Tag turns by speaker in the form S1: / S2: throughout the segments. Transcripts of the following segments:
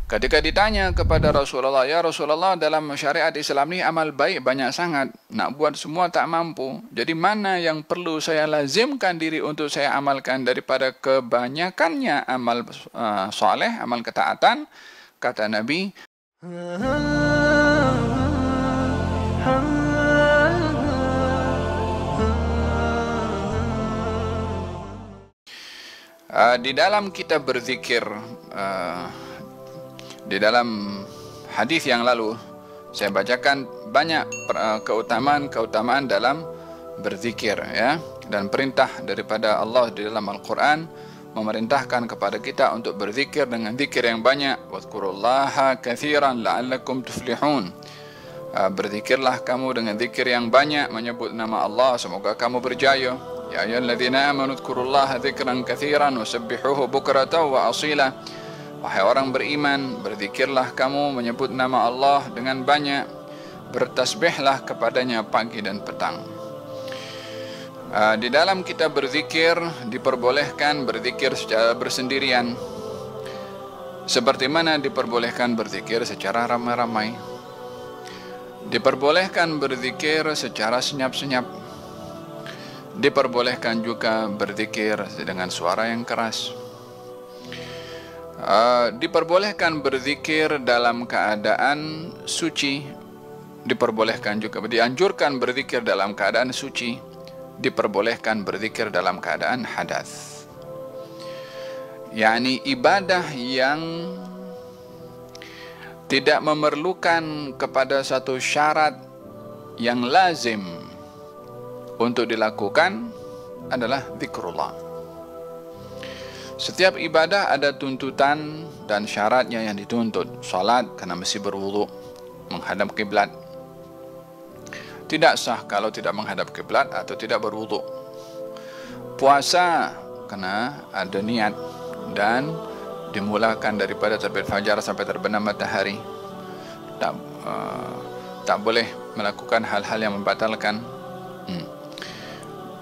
S1: Ketika ditanya kepada Rasulullah, ya Rasulullah, dalam syariat Islam ini amal baik banyak sangat, nak buat semua tak mampu. Jadi mana yang perlu saya lazimkan diri untuk saya amalkan daripada kebanyakannya amal soleh, amal ketaatan? Kata Nabi, di dalam kita berzikir, di dalam hadis yang lalu saya bacakan banyak keutamaan dalam berzikir, ya, dan perintah daripada Allah di dalam Al-Quran memerintahkan kepada kita untuk berzikir dengan zikir yang banyak. Wadhkurullaha katsiran la'allakum tuflihun. Berzikirlah kamu dengan zikir yang banyak, menyebut nama Allah, semoga kamu berjaya. Ya ayyuhalladzina amanu dzkurullaha dzikran katsiran wasabbihuhu bukratan wa asila. Wahai orang beriman, berzikirlah kamu, menyebut nama Allah dengan banyak, bertasbihlah kepadanya pagi dan petang. Di dalam kita berzikir diperbolehkan berzikir secara bersendirian, seperti mana diperbolehkan berzikir secara ramai-ramai. Diperbolehkan berzikir secara senyap-senyap. Diperbolehkan juga berzikir dengan suara yang keras. Diperbolehkan berzikir dalam keadaan suci. Diperbolehkan juga, dianjurkan berzikir dalam keadaan suci. Diperbolehkan berzikir dalam keadaan hadas. yakni ibadah yang tidak memerlukan kepada satu syarat yang lazim untuk dilakukan adalah zikrullah. Setiap ibadah ada tuntutan dan syaratnya yang dituntut. Salat karena mesti berwudu, menghadap kiblat. Tidak sah kalau tidak menghadap kiblat atau tidak berwudu. Puasa karena ada niat dan dimulakan daripada terbit fajar sampai terbenam matahari. Tak boleh melakukan hal-hal yang membatalkan.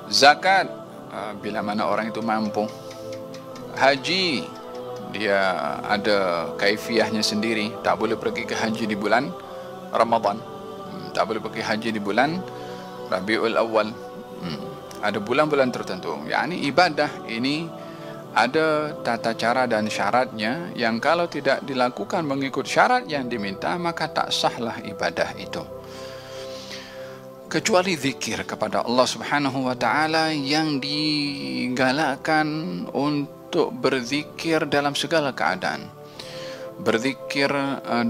S1: Zakat bila mana orang itu mampu. Haji dia ada kaifiahnya sendiri, tak boleh pergi ke haji di bulan Ramadan, tak boleh pergi haji di bulan Rabiul Awal. Ada bulan-bulan tertentu. yakni ibadah ini ada tata cara dan syaratnya yang kalau tidak dilakukan mengikut syarat yang diminta maka tak sahlah ibadah itu. Kecuali zikir kepada Allah Subhanahu wa taala yang digalakkan untuk berzikir dalam segala keadaan. Berzikir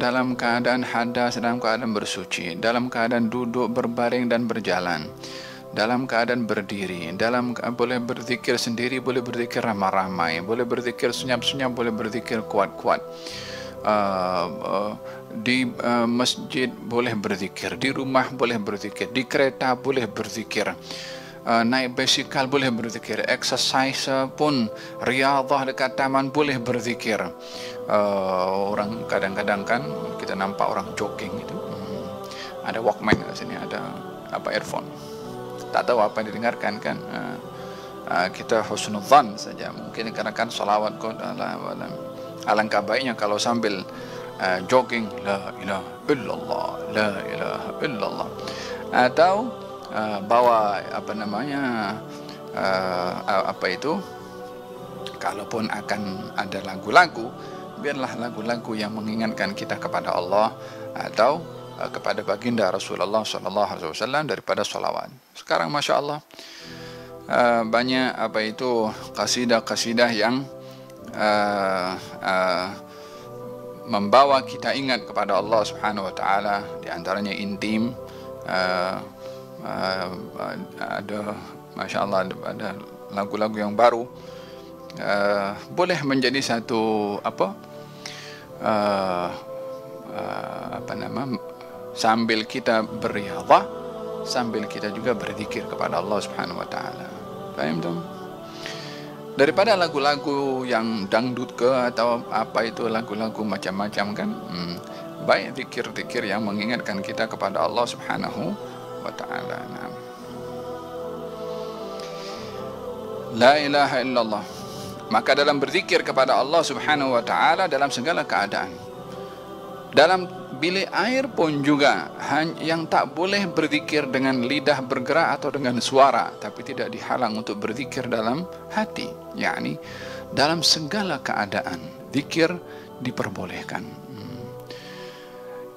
S1: dalam keadaan hadas, dalam keadaan bersuci, dalam keadaan duduk, berbaring dan berjalan, dalam keadaan berdiri, boleh berzikir sendiri, boleh berzikir ramai-ramai, boleh berzikir senyap-senyap, boleh berzikir kuat-kuat. Di masjid boleh berzikir, di rumah boleh berzikir, di kereta boleh berzikir, naik basikal boleh berzikir, exercise pun, riyadhah dekat taman boleh berzikir. Orang kadang-kadang kan kita nampak orang jogging itu, ada walkman di sini, ada earphone, tak tahu apa yang didengarkan kan. Kita husnudzan saja, mungkin karena kan salawat kau alangkah baiknya kalau sambil jogging la ilaha illallah, la ilaha illallah, atau bawa kalaupun akan ada lagu-lagu, biarlah lagu-lagu yang mengingatkan kita kepada Allah atau kepada baginda Rasulullah SAW daripada salawat. Sekarang Masya Allah banyak kasidah-kasidah yang membawa kita ingat kepada Allah Subhanahu wa taala, di antaranya intim. Ada Masya Allah ada lagu-lagu yang baru, boleh menjadi satu sambil kita berriyadhah, sambil kita juga berzikir kepada Allah Subhanahu wa taala. Paham tak? Daripada lagu-lagu yang dangdut ke atau lagu-lagu macam-macam kan, baik zikir-zikir yang mengingatkan kita kepada Allah Subhanahu wa taala. La ilaha illallah. Maka dalam berzikir kepada Allah Subhanahu wa taala dalam segala keadaan, Dalam bilik air pun juga yang tak boleh berzikir dengan lidah bergerak atau dengan suara, tapi tidak dihalang untuk berzikir dalam hati. Yakni dalam segala keadaan zikir diperbolehkan.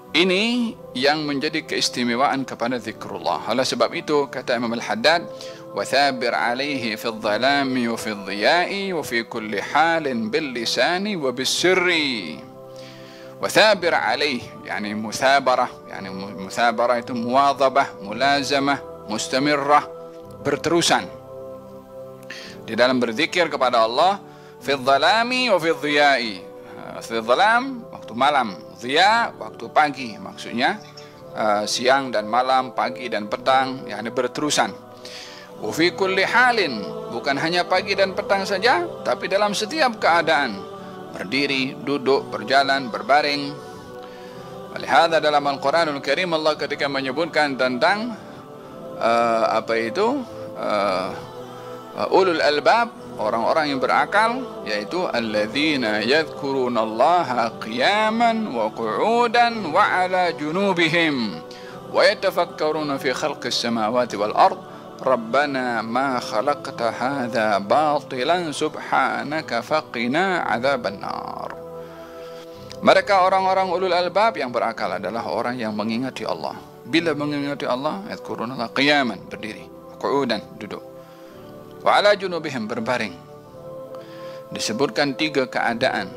S1: Ini yang menjadi keistimewaan kepada zikrullah. Oleh sebab itu kata Imam Al-Haddad, wa thabir alaihi fi adh-dhalami wa fi adh-dhiya'i wa fi kulli halin bil lisani wa bis sirri. Wa thabir alaihi yani muthabarah, yani muthabarah itu muwadhabah, mulazamah, mustamirrah, berterusan di dalam berzikir kepada Allah, fi adh-dhalami wa fi adh-dhiya'i. Fi adh-dhalam waktu malam, Ziya waktu pagi, maksudnya siang dan malam, pagi dan petang, yakni berterusan. Wa fi kulli halin, bukan hanya pagi dan petang saja, tapi dalam setiap keadaan, berdiri, duduk, berjalan, berbaring. Walihada dalam Al-Quranul Karim Allah ketika menyebutkan tentang ulul albab, orang-orang yang berakal, yaitu alladzina yadhkurunallaha qiyaman wa qu'udan wa ala junubihim wa yatafakkaruna fi khalqis samawati wal ard rabbana ma khalaqta hadza batilan subhanaka faqina adzaban nar. Mereka orang-orang ulul albab yang berakal adalah orang yang mengingati Allah. Bila mengingati Allah, yadhkurunallaha qiyaman, berdiri, qu'udan, duduk, wa ala junubihim, berbaring. Disebutkan 3 keadaan.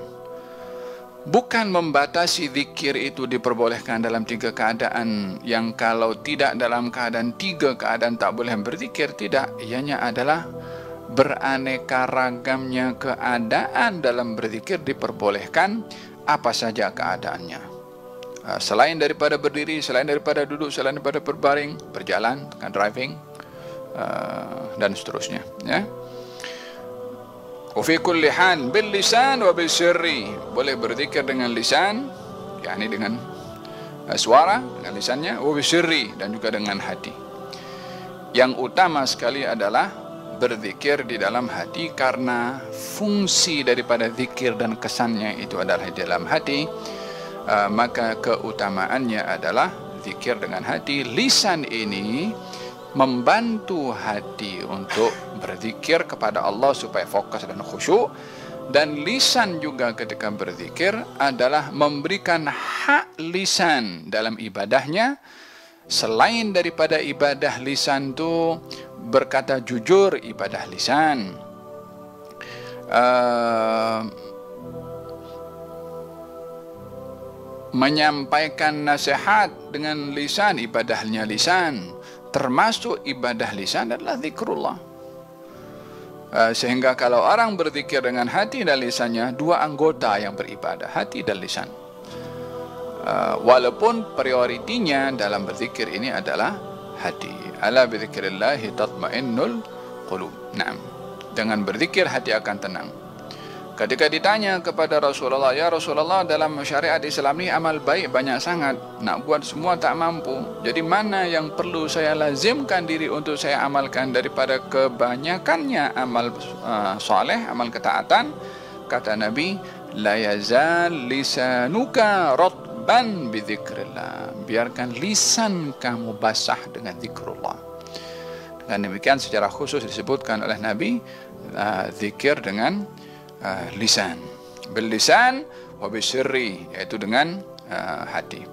S1: Bukan membatasi zikir itu diperbolehkan dalam 3 keadaan, yang kalau tidak dalam keadaan 3 keadaan tak boleh berzikir, tidak. Ianya adalah beraneka ragamnya keadaan dalam berzikir diperbolehkan, apa saja keadaannya. Selain daripada berdiri, selain daripada duduk, selain daripada berbaring, berjalan, driving, dan seterusnya, ya. Wa fi kulli hal bil lisan wa bil sirri, boleh berzikir dengan lisan, yakni dengan suara, dengan lisannya, wa bil sirri, dan juga dengan hati. Yang utama sekali adalah berzikir di dalam hati, karena fungsi daripada zikir dan kesannya itu adalah di dalam hati. Maka keutamaannya adalah zikir dengan hati. Lisan ini membantu hati untuk berzikir kepada Allah supaya fokus dan khusyuk, dan lisan juga ketika berzikir adalah memberikan hak lisan dalam ibadahnya. Selain daripada ibadah lisan itu berkata jujur, ibadah lisan, menyampaikan nasihat dengan lisan, ibadahnya lisan. Termasuk ibadah lisan adalah zikrullah. Sehingga kalau orang berzikir dengan hati dan lisannya, 2 anggota yang beribadah, hati dan lisan. Walaupun prioritinya dalam berzikir ini adalah hati. Ala bidzikrillahi tatmainnul qulub. Naam. Dengan berzikir hati akan tenang. Ketika ditanya kepada Rasulullah, ya Rasulullah, dalam syariat Islam ini amal baik banyak sangat, nak buat semua tak mampu. Jadi mana yang perlu saya lazimkan diri untuk saya amalkan daripada kebanyakannya amal soleh, amal ketaatan? Kata Nabi, la yazal lisanuka ratban bidzikrillah. Biarkan lisan kamu basah dengan zikrullah. Dengan demikian secara khusus disebutkan oleh Nabi zikir dengan lisan, bil lisan wa bisirri, yaitu dengan hati.